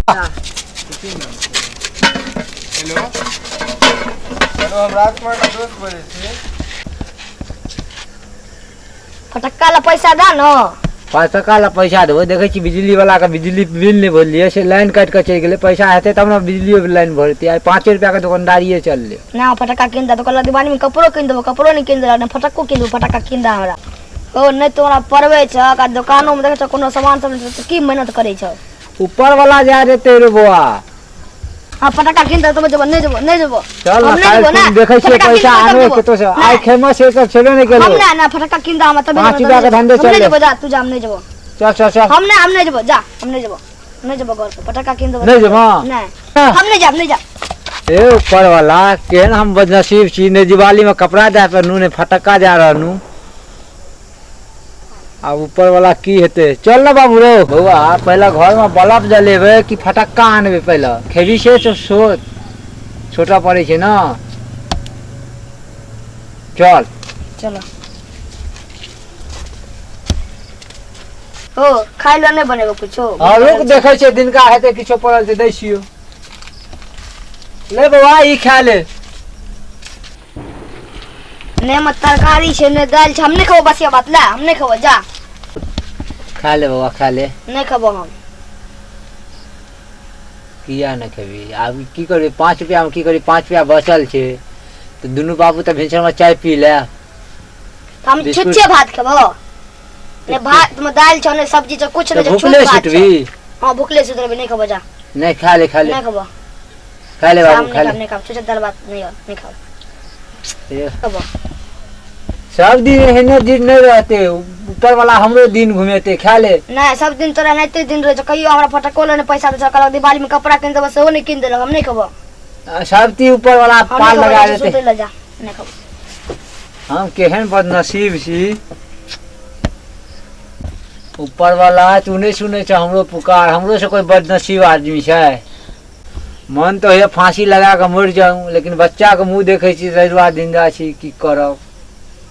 Hello hello, हम राजकुमार का दोस्त बोले थे। फटक्का ला पैसा दा न। 5 टका ला पैसा देबो। देखे छी बिजली वाला का बिजली बिल नहीं भरलिए से लाइन काट के चल गेले। पैसा हेते तब ना बिजली लाइन भरती। आई 5 रुपया का दुकानदारी चल ले ना। फटक्का किन दा तो कल दिवाली में कपड़ो किन देबो। कपड़ो नहीं किन देला, फटक्को किन देबो। फटक्का किन दा हमरा। ओ नहीं तो हमरा परवे छ का दुकानों में देखे छ कोनो सामान सब की मेहनत करे छ। ऊपर वाला जा देते रे बुआ। हां फटक्का किन दा तो नहीं जेबो नहीं जेबो। चल ना काल देखे छी पैसा आनो के तो से आई फेमस है सब चले नहीं गेलो। हम ना फटक्का किन दा हम तब 5 रुपया का धंधे चल ले। जा तू जा, हम नहीं जेबो। चल चल चल हम नहीं जेबो। जा हम नहीं जेबो। नहीं जेबो घर पे फटक्का किन देबो। नहीं जेबो नहीं हम नहीं जा। ए ऊपर वाला केन हम बदनसीब छी ने दिवाली में कपड़ा दे पर नू ने फटक्का जा रहनु। अब ऊपर वाला की हेते। चल ना बाबू रो बउआ पहला घर में बल्ब जलेबे कि फटक्का आनबे। पहला खेबी से तो सोच छोटा पड़े छे ना। चल चलो ओ खाइ लो नहीं बनेबो कुछो। हां रुक देखे छे दिन का हेते किछो पड़ल छे दै छियो। ले बउआ ई खा ले। ने मत तरकारी छे ने दाल छे। हम नहीं खाबो बसिया बात ला। हम नहीं खाबो। जा खा ले बउआ खा ले। नहीं खाबो हम। किया न खेबी। अब की करबे 5 रुपया में की करी। 5 रुपया बचल छे तो दुनू बाबू त भिनसर में चाय पी ले। हम छुच्छे भात खाबो। ने भात में दाल छ ने सब्जी छ कुछ नहीं। भूखले सुतबी। हां भूखले सुतबी। नहीं खाबो। जा नहीं खा ले नहीं खाबो। खा ले बाबू खा ले। नहीं खाबो। छुच्छे दाल भात नहीं खाबो। खाबो सब दिन एहने दिन नहीं रहते। ऊपर वाला हमरो दिन घुमेते। खा ले। नहीं सब दिन तोरा नहीं दिन रह कहियो हमरा फटको ले पैसा दे कल दिवाली में कपड़ा किन देबो सेहो नहीं किन देलक। हम नहीं खाबो। सब ती ऊपर वाला पाल लगा देते। सुते ले जा नहीं खाबो। हम केहन बदनसीब छी। ऊपर वाला तूने सुने छ हमरो पुकार। हमरो से कोई बदनसीब आदमी छै। मन तो है फांसी लगा के मर जाऊं लेकिन बच्चा के मुंह देखे छी रजुआ जिंदा छी की करब।